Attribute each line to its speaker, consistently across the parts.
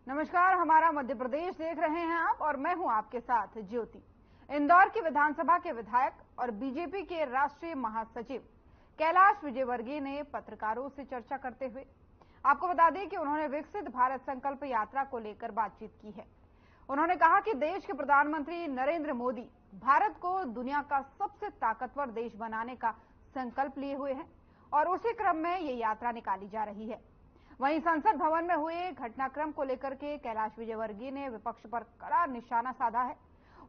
Speaker 1: नमस्कार, हमारा मध्य प्रदेश देख रहे हैं आप और मैं हूं आपके साथ ज्योति। इंदौर की विधानसभा के विधायक और बीजेपी के राष्ट्रीय महासचिव कैलाश विजयवर्गीय ने पत्रकारों से चर्चा करते हुए आपको बता दें कि उन्होंने विकसित भारत संकल्प यात्रा को लेकर बातचीत की है। उन्होंने कहा कि देश के प्रधानमंत्री नरेंद्र मोदी भारत को दुनिया का सबसे ताकतवर देश बनाने का संकल्प लिए हुए हैं और उसी क्रम में ये यात्रा निकाली जा रही है। वहीं संसद भवन में हुए घटनाक्रम को लेकर के कैलाश विजयवर्गीय ने विपक्ष पर कड़ा निशाना साधा है।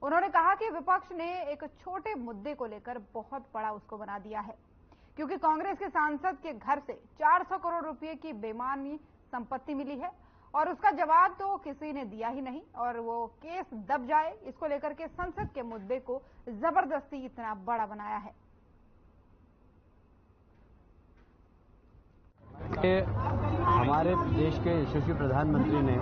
Speaker 1: उन्होंने कहा कि विपक्ष ने एक छोटे मुद्दे को लेकर बहुत बड़ा उसको बना दिया है, क्योंकि कांग्रेस के सांसद के घर से 400 करोड़ रुपए की बेमानी संपत्ति मिली है और उसका जवाब तो किसी ने दिया ही नहीं और वो केस दब जाए, इसको लेकर के संसद के मुद्दे को जबरदस्ती इतना बड़ा बनाया है।
Speaker 2: हमारे देश के यशस्वी प्रधानमंत्री ने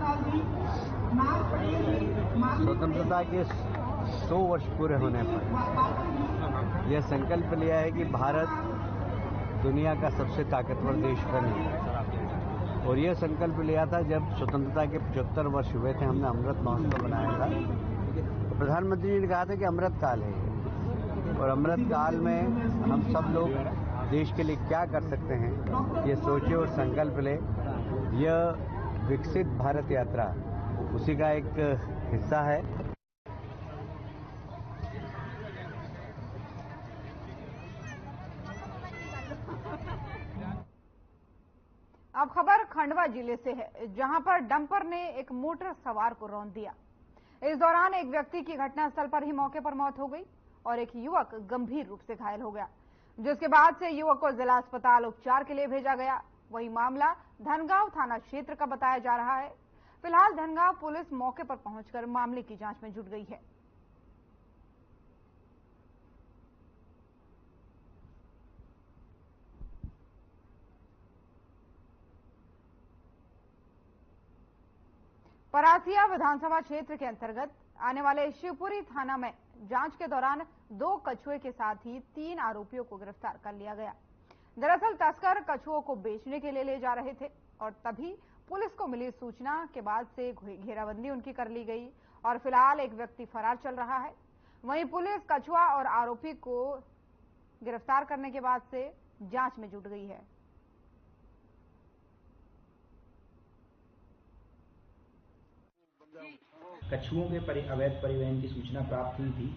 Speaker 2: स्वतंत्रता के 100 वर्ष पूरे होने पर यह संकल्प लिया है कि भारत दुनिया का सबसे ताकतवर देश बने। और यह संकल्प लिया था जब स्वतंत्रता के 75 वर्ष हुए थे, हमने अमृत महोत्सव बनाया था। तो प्रधानमंत्री जी ने कहा था कि अमृत काल है और अमृत काल में हम सब लोग देश के लिए क्या कर सकते हैं, ये सोचे और संकल्प ले। यह विकसित भारत यात्रा उसी का एक हिस्सा है।
Speaker 1: अब खबर खंडवा जिले से है, जहां पर डंपर ने एक मोटर सवार को रौंद दिया। इस दौरान एक व्यक्ति की घटनास्थल पर ही मौके पर मौत हो गई और एक युवक गंभीर रूप से घायल हो गया, जिसके बाद से युवक को जिला अस्पताल उपचार के लिए भेजा गया। वही मामला धनगांव थाना क्षेत्र का बताया जा रहा है। फिलहाल धनगांव पुलिस मौके पर पहुंचकर मामले की जांच में जुट गई है। परासिया विधानसभा क्षेत्र के अंतर्गत आने वाले शिवपुरी थाना में जांच के दौरान 2 कछुए के साथ ही 3 आरोपियों को गिरफ्तार कर लिया गया। दरअसल तस्कर कछुओं को बेचने के लिए ले जा रहे थे और तभी पुलिस को मिली सूचना के बाद से घेराबंदी उनकी कर ली गई और फिलहाल एक व्यक्ति फरार चल रहा है। वहीं पुलिस कछुआ और आरोपी को गिरफ्तार करने के बाद से जांच में जुट गई है।
Speaker 3: कछुओं के अवैध परिवहन की सूचना प्राप्त हुई थी,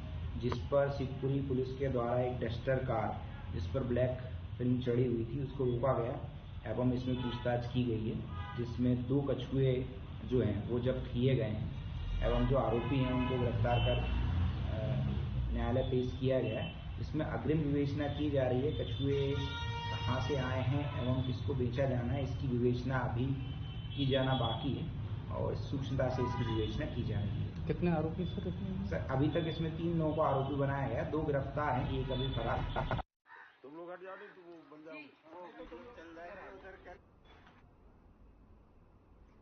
Speaker 3: जिस पर शिवपुरी पुलिस के द्वारा एक डस्टर कार जिस पर ब्लैक फिल्म चढ़ी हुई थी उसको रोका गया एवं इसमें पूछताछ की गई है, जिसमें 2 कछुए जो हैं वो जब्त किए गए हैं एवं जो आरोपी हैं उनको गिरफ्तार कर न्यायालय पेश किया गया है। इसमें अग्रिम विवेचना की जा रही है, कछुए कहाँ से आए हैं एवं किसको बेचा जाना है, इसकी विवेचना अभी की जाना बाकी है और सूक्ष्मता से इसकी विवेचना की जा रही है।
Speaker 4: कितने आरोपी
Speaker 3: सर अभी तक इसमें 3 लोगों को आरोपी बनाया गया, 2 गिरफ्तार हैं, एक अभी फरार।
Speaker 5: तुम लोग हट जाओ तो वो बन जाओ।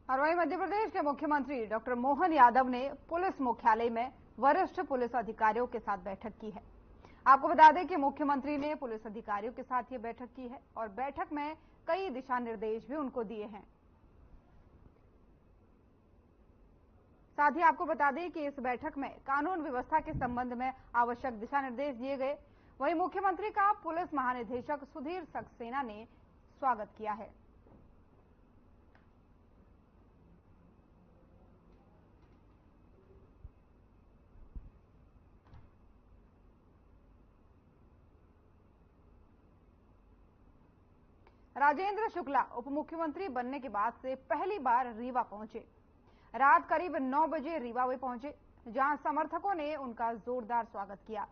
Speaker 1: और वहीं मध्य प्रदेश के मुख्यमंत्री डॉक्टर मोहन यादव ने पुलिस मुख्यालय में वरिष्ठ पुलिस अधिकारियों के साथ बैठक की है। आपको बता दें कि मुख्यमंत्री ने पुलिस अधिकारियों के साथ ये बैठक की है और बैठक में कई दिशा निर्देश भी उनको दिए हैं। साथ ही आपको बता दें कि इस बैठक में कानून व्यवस्था के संबंध में आवश्यक दिशा निर्देश दिए गए। वहीं मुख्यमंत्री का पुलिस महानिदेशक सुधीर सक्सेना ने स्वागत किया है। राजेंद्र शुक्ला उप मुख्यमंत्री बनने के बाद से पहली बार रीवा पहुंचे। रात करीब 9 बजे रीवा वे पहुंचे, जहां समर्थकों ने उनका जोरदार स्वागत किया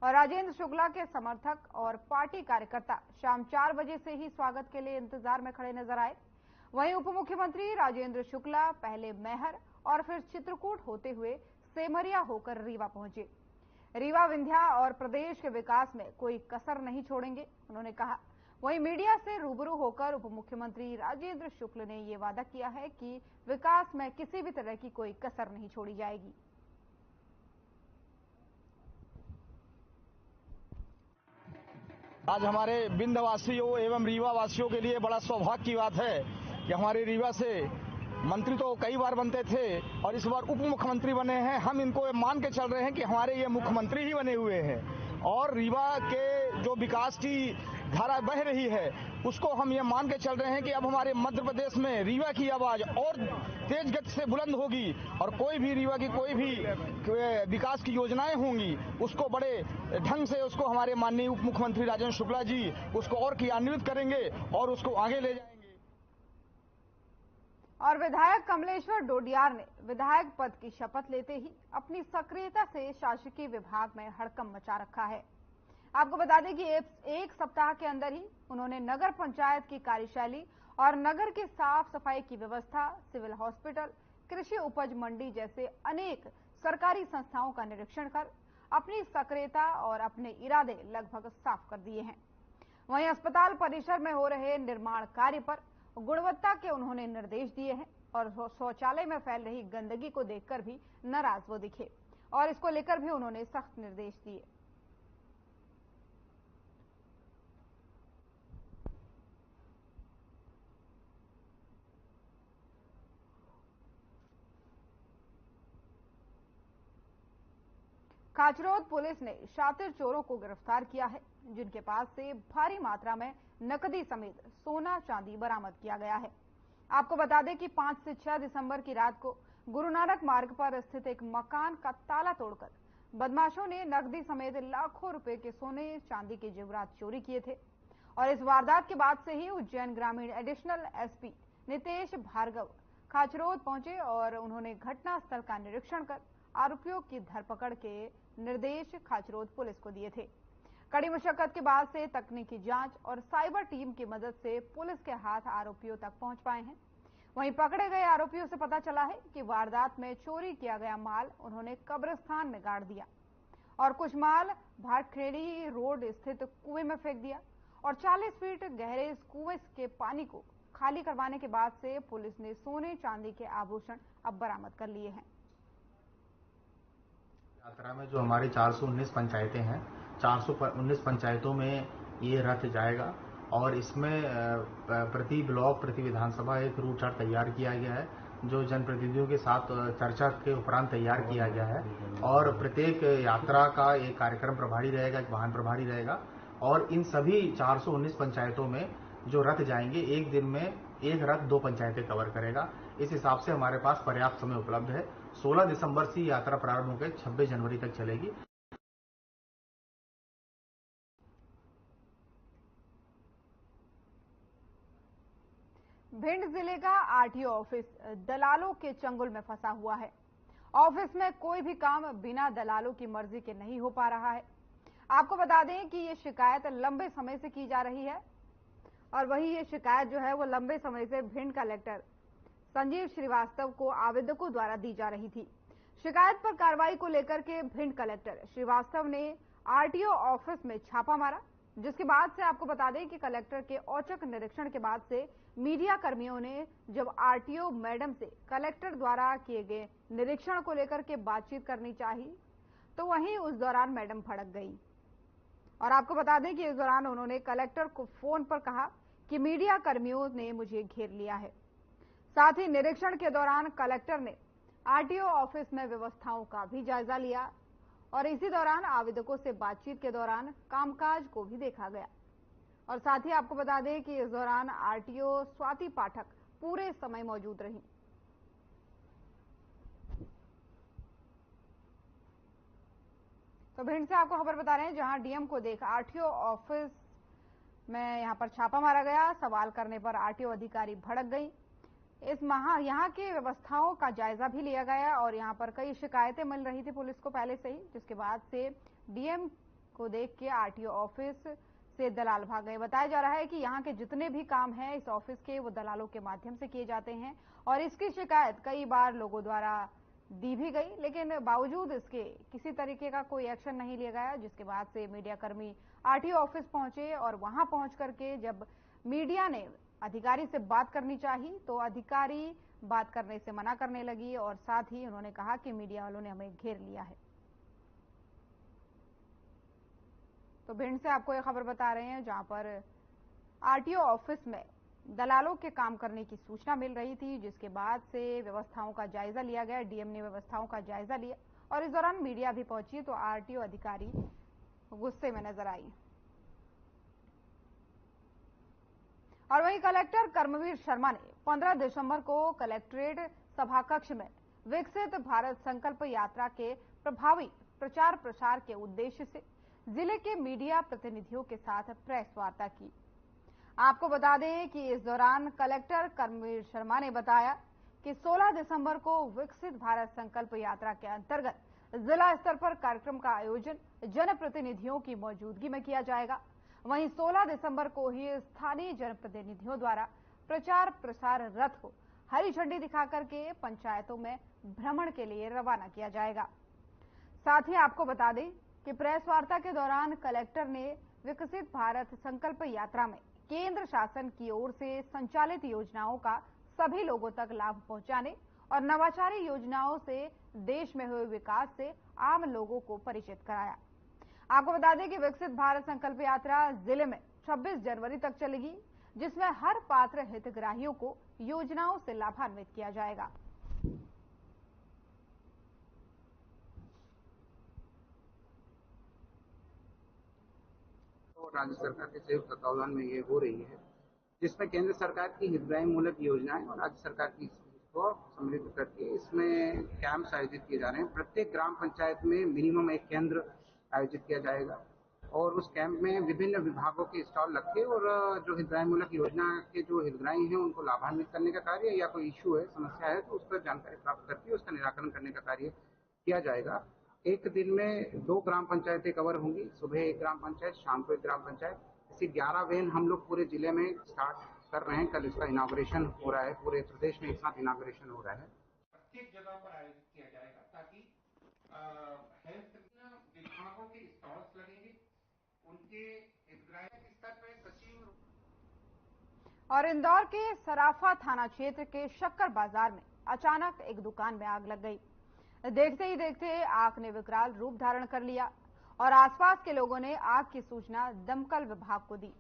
Speaker 1: और राजेंद्र शुक्ला के समर्थक और पार्टी कार्यकर्ता शाम 4 बजे से ही स्वागत के लिए इंतजार में खड़े नजर आए। वहीं उप मुख्यमंत्री राजेंद्र शुक्ला पहले मैहर और फिर चित्रकूट होते हुए सेमरिया होकर रीवा पहुंचे। रीवा विंध्या और प्रदेश के विकास में कोई कसर नहीं छोड़ेंगे, उन्होंने कहा। वहीं मीडिया से रूबरू होकर उप मुख्यमंत्री राजेंद्र शुक्ल ने ये वादा किया है कि विकास में किसी भी तरह की कोई कसर नहीं छोड़ी जाएगी।
Speaker 4: आज हमारे विंध्य वासियों एवं रीवा वासियों के लिए बड़ा सौभाग्य की बात है कि हमारे रीवा से मंत्री तो कई बार बनते थे और इस बार उप मुख्यमंत्री बने हैं। हम इनको मान के चल रहे हैं कि हमारे ये मुख्यमंत्री ही बने हुए हैं और रीवा के जो विकास की धारा बह रही है उसको हम ये मान के चल रहे हैं कि अब हमारे मध्य प्रदेश में रीवा की आवाज और तेज गति से बुलंद होगी और कोई भी रीवा की कोई भी विकास की योजनाएं होंगी उसको बड़े ढंग से उसको हमारे माननीय उप मुख्यमंत्री राजेंद्र शुक्ला जी उसको और क्रियान्वित करेंगे और उसको आगे ले जाएंगे।
Speaker 1: और विधायक कमलेश्वर डोडियार ने विधायक पद की शपथ लेते ही अपनी सक्रियता से शासकीय विभाग में हड़कंप मचा रखा है। आपको बता दें कि एक सप्ताह के अंदर ही उन्होंने नगर पंचायत की कार्यशैली और नगर की साफ सफाई की व्यवस्था, सिविल हॉस्पिटल, कृषि उपज मंडी जैसे अनेक सरकारी संस्थाओं का निरीक्षण कर अपनी सक्रियता और अपने इरादे लगभग साफ कर दिए हैं। वहीं अस्पताल परिसर में हो रहे निर्माण कार्य पर गुणवत्ता के उन्होंने निर्देश दिए हैं और शौचालय में फैल रही गंदगी को देखकर भी नाराज वो दिखे और इसको लेकर भी उन्होंने सख्त निर्देश दिए। खाचरोद पुलिस ने शातिर चोरों को गिरफ्तार किया है, जिनके पास से भारी मात्रा में नकदी समेत सोना चांदी बरामद किया गया है। आपको बता दें कि 5 से 6 दिसंबर की रात को गुरु नानक मार्ग पर स्थित एक मकान का ताला तोड़कर बदमाशों ने नकदी समेत लाखों रुपए के सोने चांदी के जेवरात चोरी किए थे और इस वारदात के बाद से ही उज्जैन ग्रामीण एडिशनल एसपी नितेश भार्गव खाचरोद पहुंचे और उन्होंने घटनास्थल का निरीक्षण कर आरोपियों की धरपकड़ के निर्देश खाचरोद पुलिस को दिए थे। कड़ी मशक्कत के बाद से तकनीकी जांच और साइबर टीम की मदद से पुलिस के हाथ आरोपियों तक पहुंच पाए हैं। वहीं पकड़े गए आरोपियों से पता चला है कि वारदात में चोरी किया गया माल उन्होंने कब्रिस्तान में गाड़ दिया और कुछ माल भाटखेड़ी रोड स्थित कुएं में फेंक दिया और 40 फीट गहरे इस कुएं के पानी को खाली करवाने के बाद से पुलिस ने सोने चांदी के आभूषण अब बरामद कर लिए हैं।
Speaker 6: यात्रा में जो हमारी 419 पंचायतें हैं, 419 पंचायतों में ये रथ जाएगा और इसमें प्रति ब्लॉक, प्रति विधानसभा एक रूट चार्ट तैयार किया गया है जो जनप्रतिनिधियों के साथ चर्चा के उपरांत तैयार किया गया है और प्रत्येक यात्रा का एक कार्यक्रम प्रभारी रहेगा, एक वाहन प्रभारी रहेगा और इन सभी 419 पंचायतों में जो रथ जाएंगे एक दिन में एक रथ 2 पंचायतें कवर करेगा। इस हिसाब से हमारे पास पर्याप्त समय उपलब्ध है। 16 दिसंबर से यात्रा प्रारंभ होकर 26 जनवरी तक चलेगी।
Speaker 1: भिंड जिले का आरटीओ ऑफिस दलालों के चंगुल में फंसा हुआ है। ऑफिस में कोई भी काम बिना दलालों की मर्जी के नहीं हो पा रहा है। आपको बता दें कि ये शिकायत लंबे समय से की जा रही है और वही ये शिकायत जो है वो लंबे समय से भिंड कलेक्टर संजीव श्रीवास्तव को आवेदकों द्वारा दी जा रही थी। शिकायत पर कार्रवाई को लेकर के भिंड कलेक्टर श्रीवास्तव ने आरटीओ ऑफिस में छापा मारा, जिसके बाद से आपको बता दें कि कलेक्टर के औचक निरीक्षण के बाद से मीडिया कर्मियों ने जब आरटीओ मैडम से कलेक्टर द्वारा किए गए निरीक्षण को लेकर के बातचीत करनी चाहिए तो वहीं उस दौरान मैडम भड़क गई और आपको बता दें कि इस दौरान उन्होंने कलेक्टर को फोन पर कहा कि मीडिया कर्मियों ने मुझे घेर लिया है। साथ ही निरीक्षण के दौरान कलेक्टर ने आरटीओ ऑफिस में व्यवस्थाओं का भी जायजा लिया और इसी दौरान आवेदकों से बातचीत के दौरान कामकाज को भी देखा गया और साथ ही आपको बता दें कि इस दौरान आरटीओ स्वाति पाठक पूरे समय मौजूद रही। तो भिंड से आपको खबर बता रहे हैं जहां डीएम को देख आरटीओ ऑफिस में यहां पर छापा मारा गया। सवाल करने पर आरटीओ अधिकारी भड़क गई। यहाँ की व्यवस्थाओं का जायजा भी लिया गया और यहाँ पर कई शिकायतें मिल रही थी पुलिस को पहले से ही, जिसके बाद से डीएम को देख के आरटीओ ऑफिस से दलाल भाग गए। बताया जा रहा है कि यहाँ के जितने भी काम हैं इस ऑफिस के वो दलालों के माध्यम से किए जाते हैं और इसकी शिकायत कई बार लोगों द्वारा दी भी गई, लेकिन बावजूद इसके किसी तरीके का कोई एक्शन नहीं लिया गया, जिसके बाद से मीडिया कर्मी आरटीओ ऑफिस पहुंचे और वहां पहुंच करके जब मीडिया ने अधिकारी से बात करनी चाहिए तो अधिकारी बात करने से मना करने लगी और साथ ही उन्होंने कहा कि मीडिया वालों ने हमें घेर लिया है। तो भिंड से आपको यह खबर बता रहे हैं जहां पर आरटीओ ऑफिस में दलालों के काम करने की सूचना मिल रही थी, जिसके बाद से व्यवस्थाओं का जायजा लिया गया। डीएम ने व्यवस्थाओं का जायजा लिया और इस दौरान मीडिया भी पहुंची तो आरटीओ अधिकारी गुस्से में नजर आई। और वहीं कलेक्टर कर्मवीर शर्मा ने 15 दिसंबर को कलेक्ट्रेट सभाकक्ष में विकसित भारत संकल्प यात्रा के प्रभावी प्रचार प्रसार के उद्देश्य से जिले के मीडिया प्रतिनिधियों के साथ प्रेस वार्ता की। आपको बता दें कि इस दौरान कलेक्टर कर्मवीर शर्मा ने बताया कि 16 दिसंबर को विकसित भारत संकल्प यात्रा के अंतर्गत जिला स्तर पर कार्यक्रम का आयोजन जनप्रतिनिधियों की मौजूदगी में किया जाएगा। वहीं 16 दिसंबर को ही स्थानीय जनप्रतिनिधियों द्वारा प्रचार प्रसार रथ को हरी झंडी दिखाकर के पंचायतों में भ्रमण के लिए रवाना किया जाएगा। साथ ही आपको बता दें कि प्रेस वार्ता के दौरान कलेक्टर ने विकसित भारत संकल्प यात्रा में केंद्र शासन की ओर से संचालित योजनाओं का सभी लोगों तक लाभ पहुंचाने और नवाचारी योजनाओं से देश में हुए विकास से आम लोगों को परिचित कराया। आपको बता दें कि विकसित भारत संकल्प यात्रा जिले में 26 जनवरी तक चलेगी, जिसमें हर पात्र हितग्राहियों को योजनाओं से लाभान्वित किया जाएगा।
Speaker 7: राज्य सरकार के संयुक्त तत्वावधान में ये हो रही है, जिसमें केंद्र सरकार की हितग्राही मूलक योजनाएं और राज्य सरकार की को सम्मिलित करके इसमें कैंप्स आयोजित किए जा रहे हैं। प्रत्येक ग्राम पंचायत में मिनिमम एक केंद्र आयोजित किया जाएगा और उस कैंप में विभिन्न विभागों के स्टॉल रखे और जो हितग्राही मूलक योजना के जो हितग्राही हैं उनको लाभान्वित करने का कार्य या कोई इश्यू है, समस्या है, तो उस पर जानकारी प्राप्त करके उसका निराकरण करने का कार्य किया जाएगा। एक दिन में 2 ग्राम पंचायतें कवर होंगी, सुबह एक ग्राम पंचायत, शाम को एक ग्राम पंचायत। ऐसी 11 वैन हम लोग पूरे जिले में स्टार्ट कर रहे हैं। कल इसका इनॉग्रेशन हो रहा है, पूरे प्रदेश में एक साथ इनॉग्रेशन हो रहा है। प्रत्येक जगह पर आयोजित किया जाएगा ताकि हेल्थ विभागों के स्टॉल्स लगेंगे, उनके हितग्राही स्तर पर सचिव।
Speaker 1: और इंदौर के सराफा थाना क्षेत्र के शक्कर बाजार में अचानक एक दुकान में आग लग गई। देखते ही देखते आग ने विकराल रूप धारण कर लिया और आसपास के लोगों ने आग की सूचना दमकल विभाग को दी,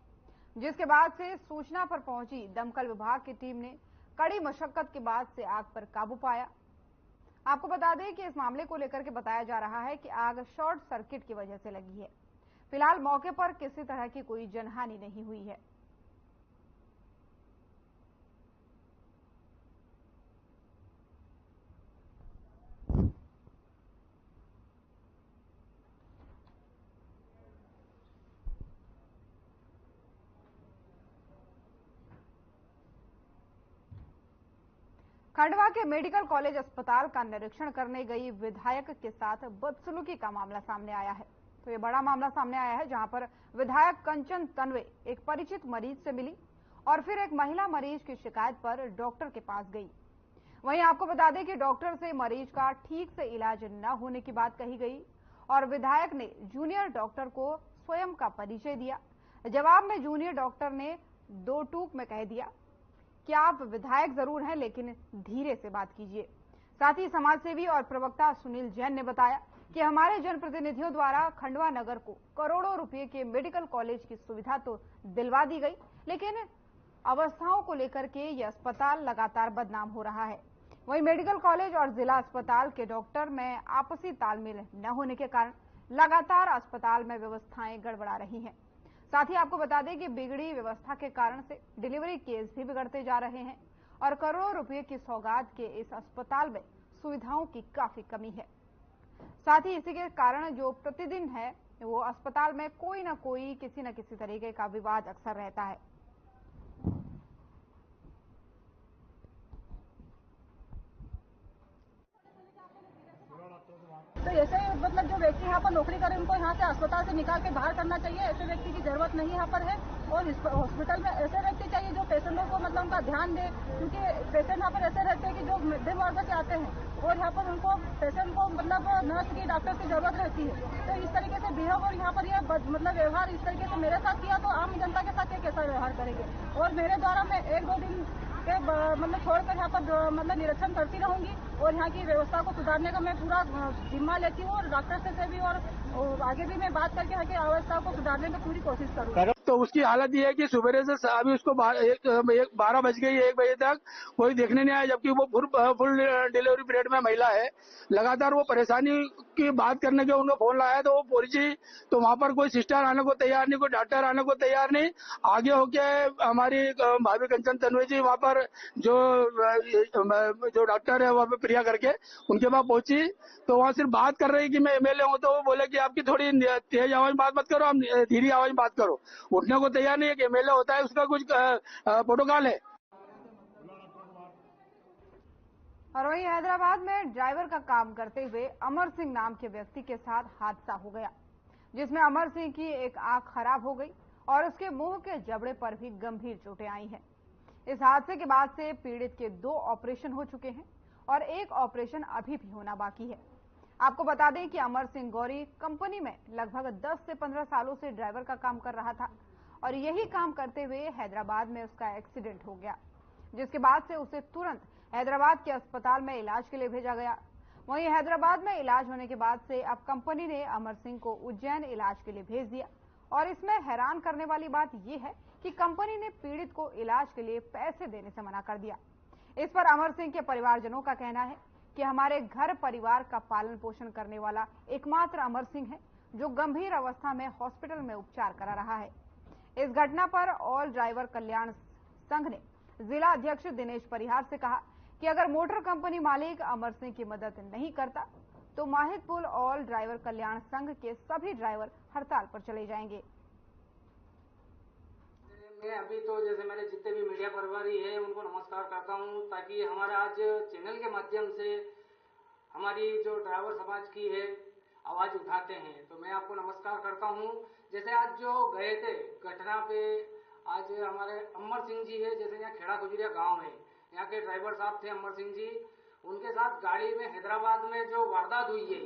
Speaker 1: जिसके बाद से सूचना पर पहुंची दमकल विभाग की टीम ने कड़ी मशक्कत के बाद से आग पर काबू पाया। आपको बता दें कि इस मामले को लेकर के बताया जा रहा है कि आग शॉर्ट सर्किट की वजह से लगी है। फिलहाल मौके पर किसी तरह की कोई जनहानि नहीं हुई है। खंडवा के मेडिकल कॉलेज अस्पताल का निरीक्षण करने गई विधायक के साथ बदसलूकी का मामला सामने आया है। तो ये बड़ा मामला सामने आया है, जहां पर विधायक कंचन तन्वे एक परिचित मरीज से मिली और फिर एक महिला मरीज की शिकायत पर डॉक्टर के पास गई। वहीं आपको बता दें कि डॉक्टर से मरीज का ठीक से इलाज न होने की बात कही गई और विधायक ने जूनियर डॉक्टर को स्वयं का परिचय दिया। जवाब में जूनियर डॉक्टर ने 2 टूक में कह दिया कि आप विधायक जरूर हैं, लेकिन धीरे से बात कीजिए। साथ ही समाजसेवी और प्रवक्ता सुनील जैन ने बताया कि हमारे जनप्रतिनिधियों द्वारा खंडवा नगर को करोड़ों रुपए के मेडिकल कॉलेज की सुविधा तो दिलवा दी गई, लेकिन अवस्थाओं को लेकर के यह अस्पताल लगातार बदनाम हो रहा है। वहीं मेडिकल कॉलेज और जिला अस्पताल के डॉक्टर में आपसी तालमेल न होने के कारण लगातार अस्पताल में व्यवस्थाएं गड़बड़ा रही हैं। साथ ही आपको बता दें कि बिगड़ी व्यवस्था के कारण से डिलीवरी केस भी बिगड़ते जा रहे हैं और करोड़ों रुपए की सौगात के इस अस्पताल में सुविधाओं की काफी कमी है। साथ ही इसी के कारण जो प्रतिदिन है वो अस्पताल में कोई ना कोई किसी न किसी तरीके का विवाद अक्सर रहता है।
Speaker 8: तो ऐसे मतलब जो व्यक्ति यहाँ पर नौकरी करे उनको यहाँ से अस्पताल से निकाल के बाहर करना चाहिए। ऐसे व्यक्ति की जरूरत नहीं यहाँ पर है और इस हॉस्पिटल में ऐसे व्यक्ति चाहिए जो पेशेंटों को मतलब उनका ध्यान दे, क्योंकि पेशेंट यहाँ पर ऐसे रहते हैं कि जो मध्यम वर्ग से आते हैं और यहाँ पर उनको पेशेंट को मतलब नर्स की डॉक्टर की जरूरत रहती है। तो इस तरीके से बिहेव और यहाँ पर यह मतलब व्यवहार इस तरीके से मेरे साथ किया तो आम जनता के साथ कैसा व्यवहार करेंगे। और मेरे द्वारा मैं 1-2 दिन के मतलब छोड़कर यहाँ पर मतलब निरीक्षण करती रहूंगी और यहाँ की व्यवस्था को सुधारने का मैं पूरा जिम्मा लेती हूँ और डॉक्टर से भी और आगे भी मैं बात करके यहाँ की अवस्था को सुधारने की पूरी कोशिश करूँगी।
Speaker 9: तो उसकी हालत ये है कि सुबह से अभी उसको 12 बज गई, 1 बजे तक कोई देखने नहीं आया, जबकि वो फुल डिलीवरी पीरियड में महिला है। लगातार वो परेशानी की बात करने के उनको फोन लाया तो वो पहुंची, तो वहां पर कोई सिस्टर आने को तैयार नहीं, कोई डॉक्टर आने को तैयार नहीं। आगे होके हमारी भाभी कंचन तन्वी जी वहां पर जो डॉक्टर है वहां पे प्रिया करके उनके पास पहुंची, तो वहां सिर्फ बात कर रही कि मैं एमएलए हूं, तो वो बोले कि आपकी थोड़ी तेज आवाज में बात मत करो, आप धीरे आवाज में बात करो। उठने को तैयार नहीं है कि एमएलए होता है उसका कुछ प्रोटोकॉल है।
Speaker 1: और वहीं हैदराबाद में ड्राइवर का काम करते हुए अमर सिंह नाम के व्यक्ति के साथ हादसा हो गया, जिसमें अमर सिंह की एक आंख खराब हो गई और उसके मुंह के जबड़े पर भी गंभीर चोटें आई हैं। इस हादसे के बाद से पीड़ित के 2 ऑपरेशन हो चुके हैं और एक ऑपरेशन अभी भी होना बाकी है। आपको बता दें कि अमर सिंह गौरी कंपनी में लगभग 10 से 15 सालों से ड्राइवर का काम कर रहा था और यही काम करते हुए हैदराबाद में उसका एक्सीडेंट हो गया, जिसके बाद से उसे तुरंत हैदराबाद के अस्पताल में इलाज के लिए भेजा गया। वहीं हैदराबाद में इलाज होने के बाद से अब कंपनी ने अमर सिंह को उज्जैन इलाज के लिए भेज दिया। और इसमें हैरान करने वाली बात यह है कि कंपनी ने पीड़ित को इलाज के लिए पैसे देने से मना कर दिया। इस पर अमर सिंह के परिवारजनों का कहना है कि हमारे घर परिवार का पालन पोषण करने वाला एकमात्र अमर सिंह है, जो गंभीर अवस्था में हॉस्पिटल में उपचार करा रहा है। इस घटना पर ऑल ड्राइवर कल्याण संघ ने जिला अध्यक्ष दिनेश परिहार से कहा कि अगर मोटर कंपनी मालिक अमर सिंह की मदद नहीं करता तो माहिदपुर ऑल ड्राइवर कल्याण संघ के सभी ड्राइवर हड़ताल पर चले जाएंगे।
Speaker 10: मैं अभी तो जैसे मेरे जितने भी मीडिया प्रभारी है उनको नमस्कार करता हूं, ताकि हमारा आज चैनल के माध्यम से हमारी जो ड्राइवर समाज की है आवाज उठाते हैं, तो मैं आपको नमस्कार करता हूं। जैसे आज जो गए थे घटना पे, आज हमारे अमर सिंह जी है, जैसे यहाँ खेड़ा खुजरिया गांव है, यहाँ के ड्राइवर साहब थे अमर सिंह जी, उनके साथ गाड़ी में हैदराबाद में जो वारदात हुई है,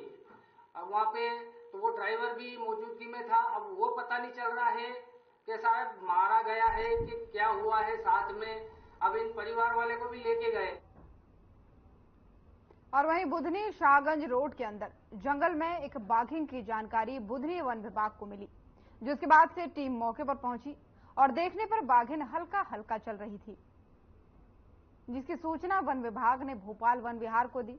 Speaker 10: अब वहाँ पे तो वो ड्राइवर भी मौजूदगी में था। अब वो पता नहीं चल रहा है कि शायद मारा गया है कि क्या हुआ है साथ में। अब इन परिवार वाले को भी लेके गए।
Speaker 1: और वहीं बुधनी शाहगंज रोड के अंदर जंगल में एक बाघिन की जानकारी बुधनी वन विभाग को मिली, जिसके बाद से टीम मौके पर पहुंची और देखने पर बाघिन हल्का हल्का चल रही थी, जिसकी सूचना वन विभाग ने भोपाल वन विहार को दी।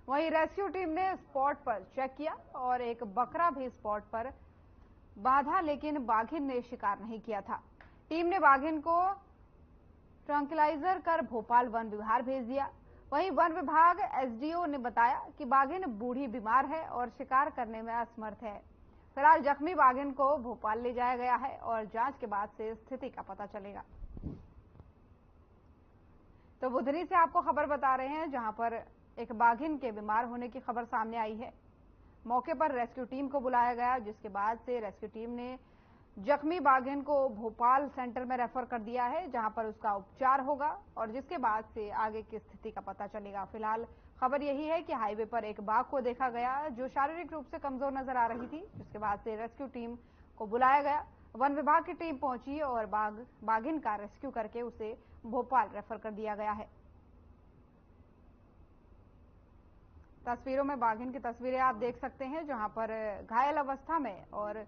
Speaker 1: वहीं रेस्क्यू टीम ने स्पॉट पर चेक किया और एक बकरा भी स्पॉट पर बांधा, लेकिन बाघिन ने शिकार नहीं किया था। टीम ने बाघिन को ट्रंक्लाइजर कर भोपाल वन विहार भेज दिया। वहीं वन विभाग एसडीओ ने बताया कि बाघिन बूढ़ी बीमार है और शिकार करने में असमर्थ है। फिलहाल जख्मी बाघिन को भोपाल ले जाया गया है और जांच के बाद से स्थिति का पता चलेगा। तो बुधनी से आपको खबर बता रहे हैं, जहां पर एक बाघिन के बीमार होने की खबर सामने आई है। मौके पर रेस्क्यू टीम को बुलाया गया, जिसके बाद से रेस्क्यू टीम ने जख्मी बाघिन को भोपाल सेंटर में रेफर कर दिया है, जहां पर उसका उपचार होगा और जिसके बाद से आगे की स्थिति का पता चलेगा। फिलहाल खबर यही है कि हाईवे पर एक बाघ को देखा गया जो शारीरिक रूप से कमजोर नजर आ रही थी, जिसके बाद से रेस्क्यू टीम को बुलाया गया। वन विभाग की टीम पहुंची और बाघिन का रेस्क्यू करके उसे भोपाल रेफर कर दिया गया है। तस्वीरों में बाघिन की तस्वीरें आप देख सकते हैं, जहां पर घायल अवस्था में और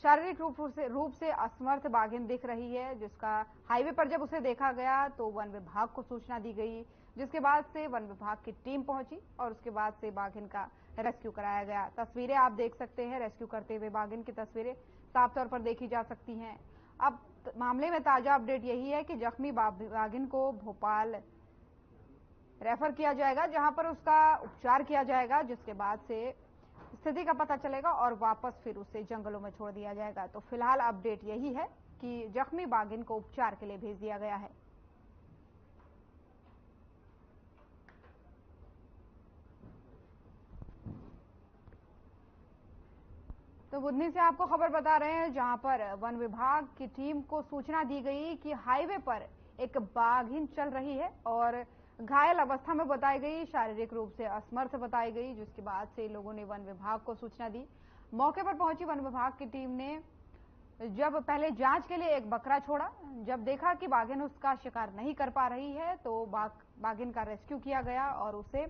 Speaker 1: शारीरिक रूप से असमर्थ बाघिन दिख रही है, जिसका हाईवे पर जब उसे देखा गया तो वन विभाग को सूचना दी गई, जिसके बाद से वन विभाग की टीम पहुंची और उसके बाद से बाघिन का रेस्क्यू कराया गया। तस्वीरें आप देख सकते हैं, रेस्क्यू करते हुए बाघिन की तस्वीरें साफ तौर पर देखी जा सकती हैं। अब मामले में ताजा अपडेट यही है कि जख्मी बाघिन को भोपाल रेफर किया जाएगा, जहां पर उसका उपचार किया जाएगा, जिसके बाद से स्थिति का पता चलेगा और वापस फिर उसे जंगलों में छोड़ दिया जाएगा। तो फिलहाल अपडेट यही है कि जख्मी बाघिन को उपचार के लिए भेज दिया गया है। तो बुधनी से आपको खबर बता रहे हैं, जहां पर वन विभाग की टीम को सूचना दी गई कि हाईवे पर एक बाघिन चल रही है और घायल अवस्था में बताई गई, शारीरिक रूप से असमर्थ बताई गई, जिसके बाद से लोगों ने वन विभाग को सूचना दी। मौके पर पहुंची वन विभाग की टीम ने जब पहले जांच के लिए एक बकरा छोड़ा, जब देखा कि बाघिन उसका शिकार नहीं कर पा रही है तो बाघिन का रेस्क्यू किया गया और उसे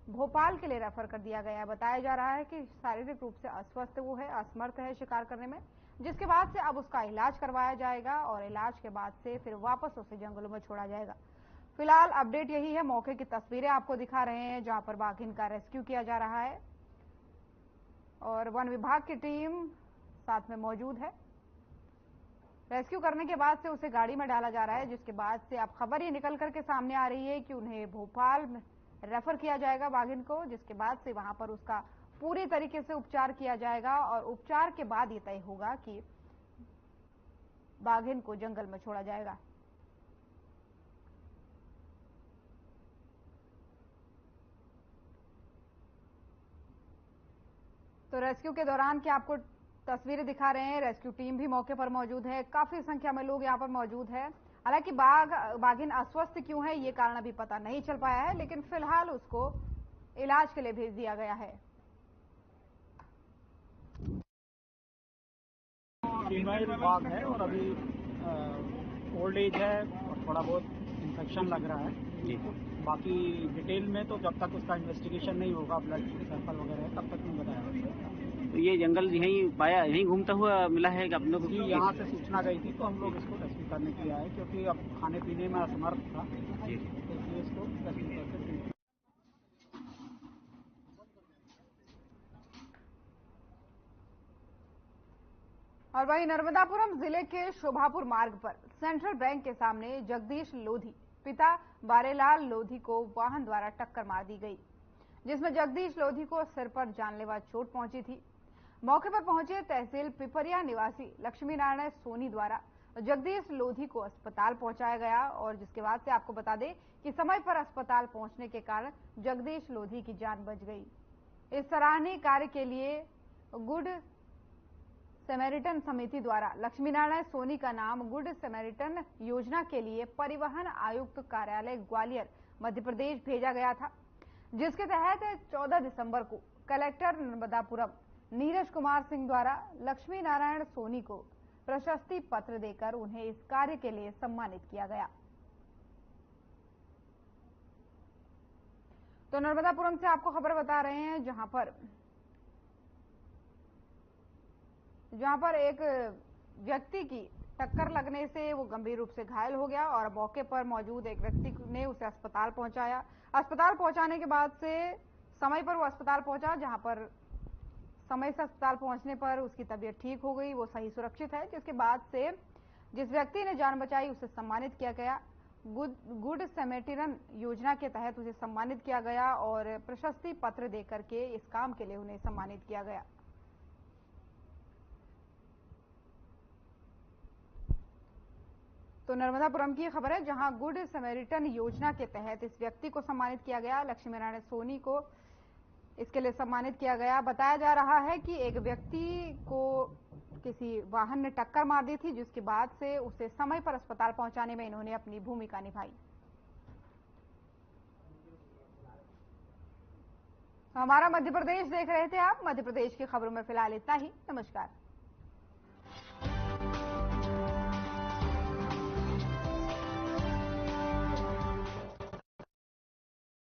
Speaker 1: भोपाल के लिए रेफर कर दिया गया। बताया जा रहा है कि शारीरिक रूप से अस्वस्थ वो है, असमर्थ है शिकार करने में, जिसके बाद से अब उसका इलाज करवाया जाएगा और इलाज के बाद से फिर वापस उसे जंगलों में छोड़ा जाएगा। फिलहाल अपडेट यही है। मौके की तस्वीरें आपको दिखा रहे हैं जहां पर बाघिन का रेस्क्यू किया जा रहा है और वन विभाग की टीम साथ में मौजूद है। रेस्क्यू करने के बाद से उसे गाड़ी में डाला जा रहा है, जिसके बाद से अब खबर ये निकल करके सामने आ रही है कि उन्हें भोपाल में रेफर किया जाएगा बाघिन को, जिसके बाद से वहां पर उसका पूरी तरीके से उपचार किया जाएगा और उपचार के बाद ये तय होगा कि बाघिन को जंगल में छोड़ा जाएगा। तो रेस्क्यू के दौरान क्या आपको तस्वीरें दिखा रहे हैं। रेस्क्यू टीम भी मौके पर मौजूद है, काफी संख्या में लोग यहां पर मौजूद है। हालांकि बाघिन अस्वस्थ क्यों है ये कारण अभी पता नहीं चल पाया है, लेकिन फिलहाल उसको इलाज के लिए भेज दिया गया है।
Speaker 11: फीमेल बाघ है और अभी ओल्ड एज है और थोड़ा बहुत इन्फेक्शन लग रहा है। बाकी डिटेल में तो जब तक उसका इन्वेस्टिगेशन नहीं होगा, ब्लड सैंपल वगैरह है, तब तक नहीं बताया।
Speaker 12: तो ये जंगल यहीं पाया, यहीं घूमता हुआ मिला है कि आप लोग?
Speaker 11: यहाँ से सूचना गई थी तो हम लोग इसको रेस्क्यू करने के लिए आए, क्योंकि अब खाने पीने में असमर्थ था, तो इसलिए इसको रेस्क्यू करके।
Speaker 1: और वहीं नर्मदापुरम जिले के शोभापुर मार्ग पर सेंट्रल बैंक के सामने जगदीश लोधी पिता बारेलाल लोधी को वाहन द्वारा टक्कर मार दी गई, जिसमें जगदीश लोधी को सिर पर जानलेवा चोट पहुंची थी। मौके पर पहुंचे तहसील पिपरिया निवासी लक्ष्मी नारायण सोनी द्वारा जगदीश लोधी को अस्पताल पहुंचाया गया और जिसके बाद से आपको बता दें कि समय पर अस्पताल पहुंचने के कारण जगदीश लोधी की जान बच गई। इस सराहनीय कार्य के लिए गुड सैमरिटन समिति द्वारा लक्ष्मी नारायण सोनी का नाम गुड सैमरिटन योजना के लिए परिवहन आयुक्त कार्यालय ग्वालियर मध्य प्रदेश भेजा गया था, जिसके तहत 14 दिसंबर को कलेक्टर नर्मदापुरम नीरज कुमार सिंह द्वारा लक्ष्मी नारायण सोनी को प्रशस्ति पत्र देकर उन्हें इस कार्य के लिए सम्मानित किया गया। तो नर्मदापुरम से आपको खबर बता रहे हैं जहां पर एक व्यक्ति की टक्कर लगने से वो गंभीर रूप से घायल हो गया और मौके पर मौजूद एक व्यक्ति ने उसे अस्पताल पहुंचाया। अस्पताल पहुंचाने के बाद से समय पर वो अस्पताल पहुंचा, जहां पर समय से अस्पताल पहुंचने पर उसकी तबीयत ठीक हो गई, वो सही सुरक्षित है, जिसके बाद से जिस व्यक्ति ने जान बचाई उसे सम्मानित किया गया। गुड सैमरिटन योजना के तहत उसे सम्मानित किया गया और प्रशस्ति पत्र देकर के इस काम के लिए उन्हें सम्मानित किया गया। तो नर्मदापुरम की खबर है जहां गुड सैमरिटन योजना के तहत इस व्यक्ति को सम्मानित किया गया, लक्ष्मी नारायण सोनी को इसके लिए सम्मानित किया गया। बताया जा रहा है कि एक व्यक्ति को किसी वाहन ने टक्कर मार दी थी, जिसके बाद से उसे समय पर अस्पताल पहुंचाने में इन्होंने अपनी भूमिका निभाई। हमारा मध्य प्रदेश देख रहे थे आप। मध्य प्रदेश की खबरों में फिलहाल इतना ही। नमस्कार।